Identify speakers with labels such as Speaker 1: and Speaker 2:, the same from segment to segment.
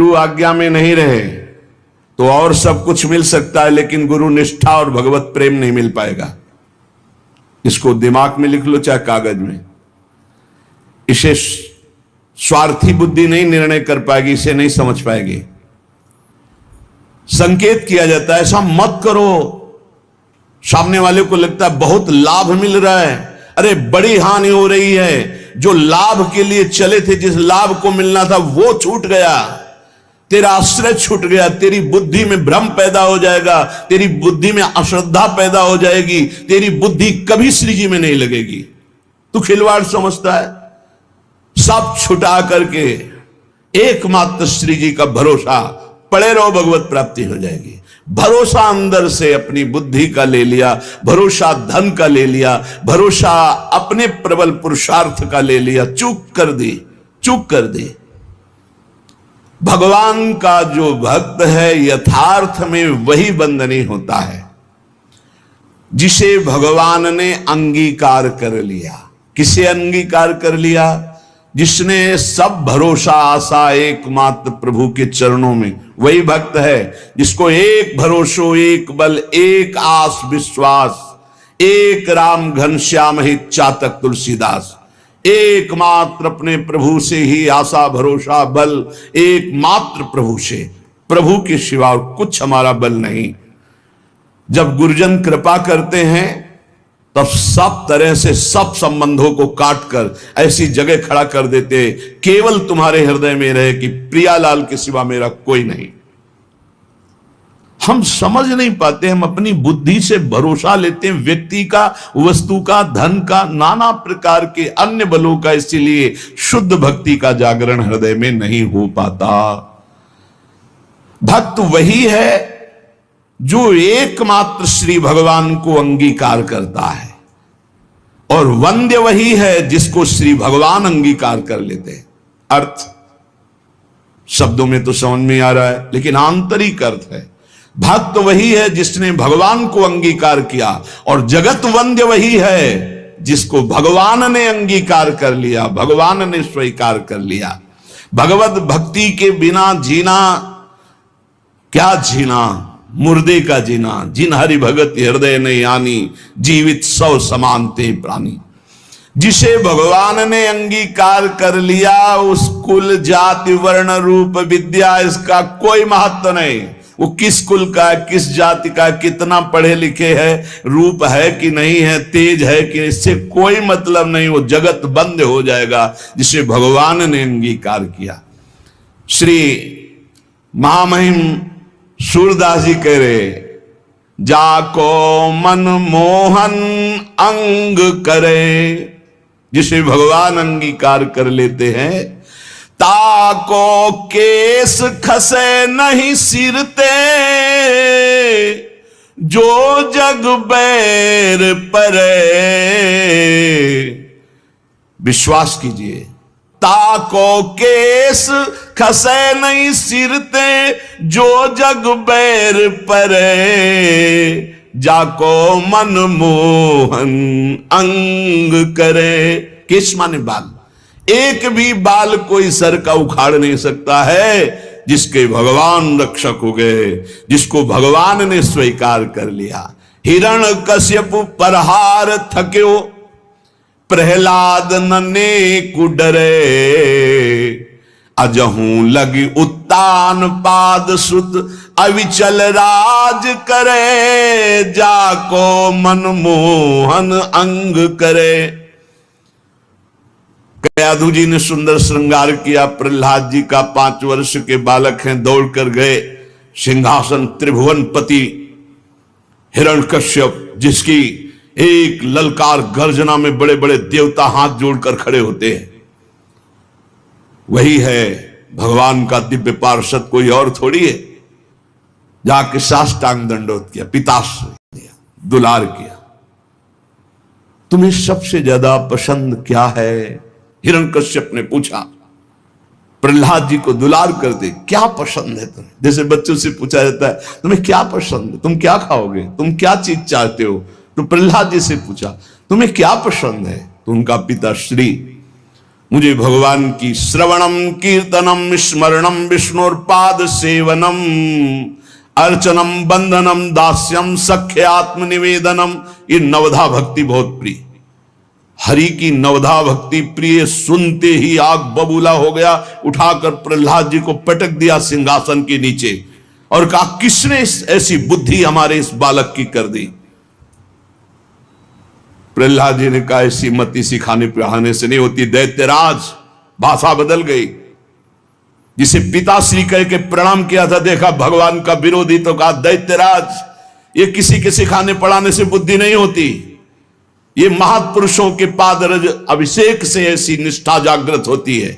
Speaker 1: गुरु आज्ञा में नहीं रहे तो और सब कुछ मिल सकता है, लेकिन गुरु निष्ठा और भगवत प्रेम नहीं मिल पाएगा। इसको दिमाग में लिख लो चाहे कागज में। इसे स्वार्थी बुद्धि नहीं निर्णय कर पाएगी, इसे नहीं समझ पाएगी। संकेत किया जाता है ऐसा मत करो, सामने वाले को लगता है बहुत लाभ मिल रहा है, अरे बड़ी हानि हो रही है, जो लाभ के लिए चले थे, जिस लाभ को मिलना था वो छूट गया, तेरा आश्रय छूट गया, तेरी बुद्धि में भ्रम पैदा हो जाएगा, तेरी बुद्धि में अश्रद्धा पैदा हो जाएगी, तेरी बुद्धि कभी श्री जी में नहीं लगेगी। तू खिलवाड़ समझता है। सब छुटा करके एकमात्र श्री जी का भरोसा पड़े रहो, भगवत प्राप्ति हो जाएगी। भरोसा अंदर से अपनी बुद्धि का ले लिया, भरोसा धन का ले लिया, भरोसा अपने प्रबल पुरुषार्थ का ले लिया, चूक कर दी। भगवान का जो भक्त है यथार्थ में वही बंधनी होता है जिसे भगवान ने अंगीकार कर लिया। किसे अंगीकार कर लिया? जिसने सब भरोसा आशा एकमात्र प्रभु के चरणों में, वही भक्त है जिसको एक भरोसो, एक बल, एक आस विश्वास, एक राम घनश्याम ही चातक तुलसीदास। एकमात्र अपने प्रभु से ही आशा भरोसा बल, एकमात्र प्रभु से, प्रभु के सिवा और कुछ हमारा बल नहीं। जब गुरुजन कृपा करते हैं तब सब तरह से सब संबंधों को काटकर ऐसी जगह खड़ा कर देते, केवल तुम्हारे हृदय में रहे कि प्रियालाल के सिवा मेरा कोई नहीं। हम समझ नहीं पाते, हम अपनी बुद्धि से भरोसा लेते हैं व्यक्ति का, वस्तु का, धन का, नाना प्रकार के अन्य बलों का, इसीलिए शुद्ध भक्ति का जागरण हृदय में नहीं हो पाता। भक्त वही है जो एकमात्र श्री भगवान को अंगीकार करता है, और वंद्य वही है जिसको श्री भगवान अंगीकार कर लेते हैं। अर्थ शब्दों में तो समझ में आ रहा है, लेकिन आंतरिक अर्थ है भक्त वही है जिसने भगवान को अंगीकार किया, और जगत वंद्य वही है जिसको भगवान ने अंगीकार कर लिया, भगवान ने स्वीकार कर लिया। भगवत भक्ति के बिना जीना क्या जीना, मुर्दे का जीना। जिन हरि भगत हृदय ने आनी, जीवित सौ समानते प्राणी। जिसे भगवान ने अंगीकार कर लिया उस कुल जाति वर्ण रूप विद्या इसका कोई महत्व नहीं। वो किस कुल का है, किस जाति का है, कितना पढ़े लिखे है, रूप है कि नहीं है, तेज है कि, इससे कोई मतलब नहीं। वो जगत बंद हो जाएगा जिसे भगवान ने अंगीकार किया। श्री महामहिम सूरदास जी कह रहे, जाको मन मोहन अंग करे, जिसे भगवान अंगीकार कर लेते हैं, ताको केस खसे नहीं सिरते, जो जग बैर परे। विश्वास कीजिए, ताको केस खसे नहीं सिरते, जो जग बैर परे, जाको मन मोहन अंग करे। केस माने बाल, एक भी बाल कोई सर का उखाड़ नहीं सकता है जिसके भगवान रक्षक हो गए, जिसको भगवान ने स्वीकार कर लिया। हिरण कश्यप परहार थक्यो, प्रहलाद नने कुडरे, अजहू लगी उत्तान पाद सुत, अविचल राज करे, जाको मन मोहन अंग करे। कयाधु जी ने सुंदर श्रृंगार किया। प्रहलाद जी का 5 वर्ष के बालक हैं, दौड़कर गए सिंहासन त्रिभुवनपति हिरण्यकश्यप, जिसकी एक ललकार गर्जना में बड़े बड़े देवता हाथ जोड़कर खड़े होते हैं। वही है भगवान का दिव्य पार्षद, कोई और थोड़ी है। जाके साष्टांग दंडोत किया, पिताश्रय दिया, दुलार किया। तुम्हें सबसे ज्यादा पसंद क्या है? हिरण्यकश्यप ने पूछा। प्रहलाद जी को दुलार करते, क्या पसंद है तुम्हें? जैसे बच्चों से पूछा जाता है तुम्हें क्या पसंद है, तुम क्या खाओगे, तुम क्या चीज चाहते हो, तो प्रहलाद जी से पूछा तुम्हें क्या पसंद है, तो उनका पिता श्री मुझे भगवान की श्रवणम कीर्तनम स्मरणम विष्णुर्पाद सेवनम अर्चनम बंधनम दास्यम सख्य आत्मनिवेदनम, ये नवधा भक्ति बहुत प्रिय। हरि की नवधा भक्ति प्रिय सुनते ही आग बबूला हो गया। उठाकर प्रहलाद जी को पटक दिया सिंहासन के नीचे और कहा, किसने ऐसी बुद्धि हमारे इस बालक की कर दी? प्रहलाद जी ने कहा, ऐसी मति सिखाने पढ़ाने से नहीं होती दैत्यराज। भाषा बदल गई। जिसे पिताश्री कह के प्रणाम किया था, देखा भगवान का विरोधी तो कहा, दैत्यराज, ये किसी के सिखाने पढ़ाने से बुद्धि नहीं होती, ये महापुरुषों के पादरज अभिषेक से ऐसी निष्ठा जागृत होती है।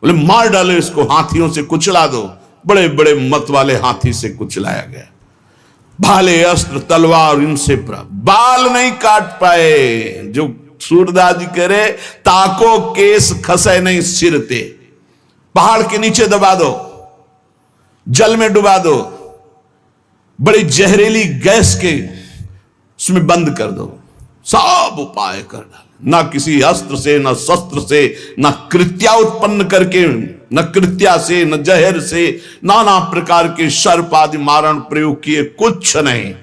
Speaker 1: बोले मार डालो इसको, हाथियों से कुचला दो। बड़े बड़े मत वाले हाथी से कुचलाया गया। भाले अस्त्र तलवार इनसे बाल नहीं काट पाए। जो सूरदास जी कह रहे, ताको केस खसे नहीं सिरते। पहाड़ के नीचे दबा दो, जल में डुबा दो, बड़ी जहरीली गैस के उसमें बंद कर दो, सब उपाय कर डाले। ना किसी अस्त्र से, ना शस्त्र से, ना कृत्या उत्पन्न करके, न कृत्या से, न जहर से, नाना प्रकार के सर्प आदि मारण प्रयोग किए, कुछ नहीं।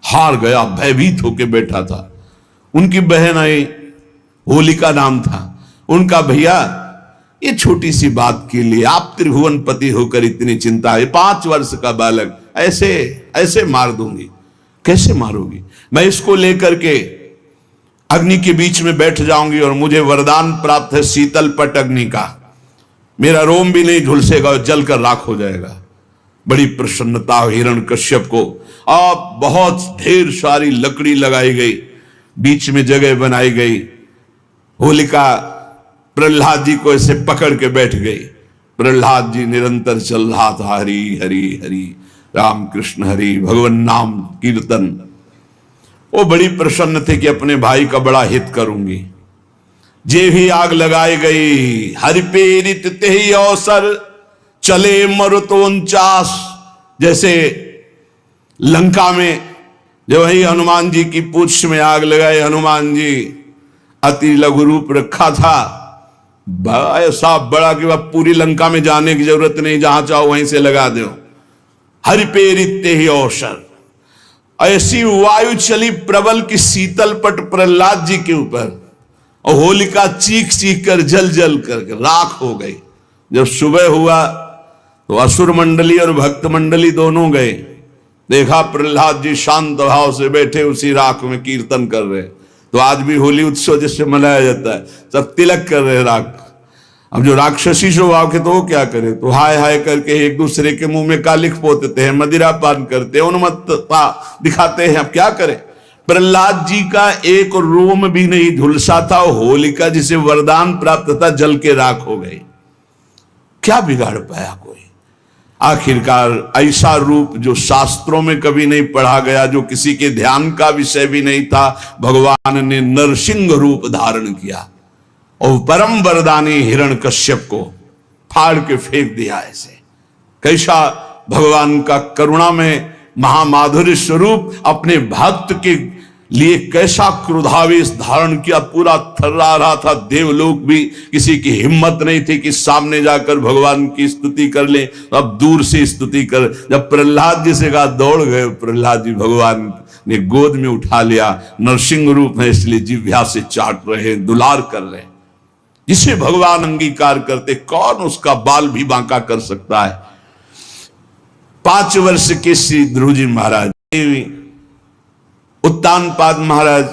Speaker 1: हार गया, भयभीत होके बैठा था। उनकी बहन आई, होलिका नाम था उनका। भैया, ये छोटी सी बात के लिए आप त्रिभुवनपति होकर इतनी चिंता है? 5 वर्ष का बालक ऐसे ऐसे मार दूंगी? कैसे मारोगी? मैं इसको लेकर के अग्नि के बीच में बैठ जाऊंगी और मुझे वरदान प्राप्त है शीतल पट अग्नि का। मेरा रोम भी नहीं झुलसेगा और जलकर राख हो जाएगा। बड़ी प्रसन्नता हिरण्यकश्यप को। अब बहुत ढेर सारी लकड़ी लगाई गई, बीच में जगह बनाई गई। होलिका प्रहलाद जी को ऐसे पकड़ के बैठ गई। प्रहलाद जी निरंतर चल रहा था, हरि हरि हरि, राम कृष्ण हरि, भगवान नाम कीर्तन। वो बड़ी प्रसन्न थे कि अपने भाई का बड़ा हित करूंगी। जे भी आग लगाई गई, हरि प्रेरित ते ही अवसर चले मरुतो 49। जैसे लंका में जो वही हनुमान जी की पूंछ में आग लगाए, हनुमान जी अति लघु रूप रखा था, ऐसा बड़ा कि वह पूरी लंका में जाने की जरूरत नहीं, जहां चाहो वहीं से लगा दो। हरि प्रेरित ते ही अवसर। ऐसी वायु चली प्रबल की शीतल पट प्रहलाद जी के ऊपर, और होलिका चीख चीख कर जल जल करके राख हो गई। जब सुबह हुआ तो असुर मंडली और भक्त मंडली दोनों गए। देखा प्रहलाद जी शांत भाव से बैठे उसी राख में कीर्तन कर रहे। तो आज भी होली उत्सव जिससे मनाया जाता है, सब तिलक कर रहे राख। अब जो राक्षसी स्वभाव के तो वो क्या करे, तो हाय हाय करके एक दूसरे के मुंह में कालिख पोतते हैं, मदिरा पान करते हैं, उन्मत्तता दिखाते हैं। अब क्या करें? प्रहलाद जी का एक रोम भी नहीं झुलसा था। होलिका जिसे वरदान प्राप्त था जल के राख हो गई। क्या बिगाड़ पाया कोई? आखिरकार ऐसा रूप जो शास्त्रों में कभी नहीं पढ़ा गया, जो किसी के ध्यान का विषय भी नहीं था, भगवान ने नरसिंह रूप धारण किया और परम वरदानी हिरण्यकश्यप को फाड़ के फेंक दिया। ऐसे कैसा भगवान का करुणा में महामाधुर्य स्वरूप अपने भक्त के लिए कैसा क्रोधावेश धारण किया। पूरा थर्रा रहा था देवलोक भी। किसी की हिम्मत नहीं थी कि सामने जाकर भगवान की स्तुति कर ले, अब दूर से स्तुति कर। जब प्रहलाद जी से कहा, दौड़ गए प्रहलाद जी, भगवान ने गोद में उठा लिया। नरसिंह रूप है इसलिए जिह्वा से चाट रहे, दुलार कर रहे। जिसे भगवान अंगीकार करते, कौन उसका बाल भी बांका कर सकता है? 5 वर्ष के श्री ध्रुव जी महाराज, उत्तानपाद महाराज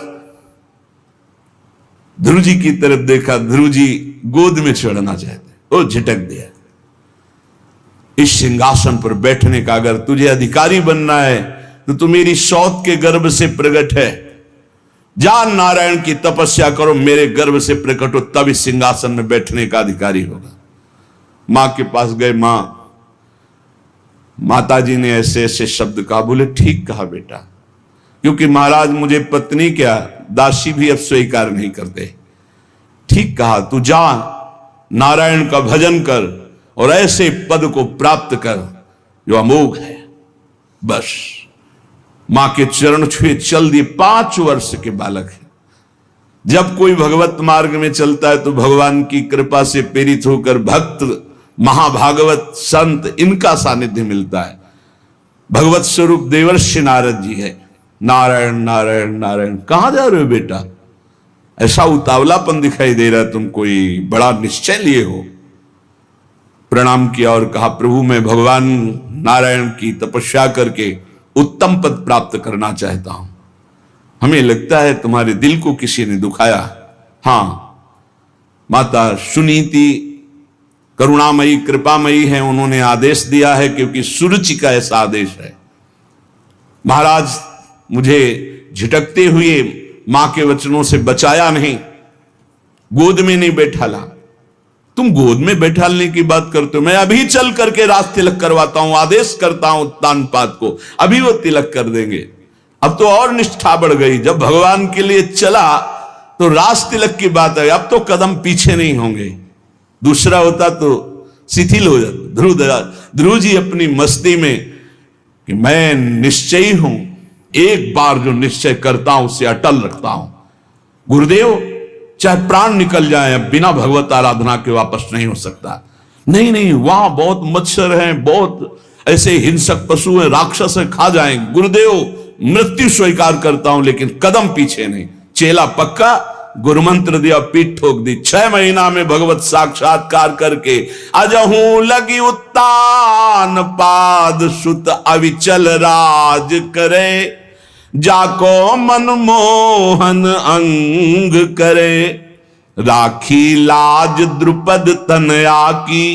Speaker 1: ध्रुव जी की तरफ देखा। ध्रुव जी गोद में चढ़ना चाहते, वो झटक दिया। इस सिंहासन पर बैठने का अगर तुझे अधिकारी बनना है तो तू मेरी सौत के गर्भ से प्रकट है। जा नारायण की तपस्या करो, मेरे गर्भ से प्रकट हो, तब इस सिंहासन में बैठने का अधिकारी होगा। मां के पास गए। माता जी ने ऐसे ऐसे शब्द कहा। बोले ठीक कहा बेटा, क्योंकि महाराज मुझे पत्नी क्या दासी भी अब स्वीकार नहीं करते। ठीक कहा, तू जा नारायण का भजन कर और ऐसे पद को प्राप्त कर जो अमोघ है। बस मां के चरण छुए चल दिए। 5 वर्ष के बालक है। जब कोई भगवत मार्ग में चलता है तो भगवान की कृपा से प्रेरित होकर भक्त, महाभागवत, संत, इनका सानिध्य मिलता है। भगवत स्वरूप देवर्षि नारद जी है। नारायण नारायण नारायण, कहां जा रहे हो बेटा? ऐसा उतावलापन दिखाई दे रहा है, तुम कोई बड़ा निश्चय लिए हो। प्रणाम किया और कहा, प्रभु मैं भगवान नारायण की तपस्या करके उत्तम पद प्राप्त करना चाहता हूं। हमें लगता है तुम्हारे दिल को किसी ने दुखाया। हां, माता सुनीति करुणामयी कृपामयी है, उन्होंने आदेश दिया है, क्योंकि सुरुचि का ऐसा आदेश है। महाराज मुझे झिटकते हुए मां के वचनों से बचाया नहीं, गोद में नहीं बैठाला। तुम गोद में बैठालने की बात करते हो, मैं अभी चल करके रास तिलक करवाता हूं, आदेश करता हूं तानपात को, अभी वो तिलक कर देंगे। अब तो और निष्ठा बढ़ गई, जब भगवान के लिए चला तो रास तिलक की बात है, अब तो कदम पीछे नहीं होंगे। दूसरा होता तो शिथिल हो जाता। ध्रुव जी अपनी मस्ती में कि मैं निश्चयी हूं, एक बार जो निश्चय करता हूं उसे अटल रखता हूं। गुरुदेव चाहे प्राण निकल जाए, अब बिना भगवत आराधना के वापस नहीं हो सकता। नहीं नहीं, वहां बहुत मच्छर हैं, बहुत ऐसे हिंसक पशु हैं, राक्षस हैं, खा जाएंगे। गुरुदेव मृत्यु स्वीकार करता हूं, लेकिन कदम पीछे नहीं। चेला पक्का, गुरुमंत्र दिया, पीठ ठोक दी। 6 महीना में भगवत साक्षात्कार करके अजहू लगी उत्तान पाद सुत अविचल राज करे, जाको मनमोहन अंग करे, राखी लाज द्रुपद तनया की,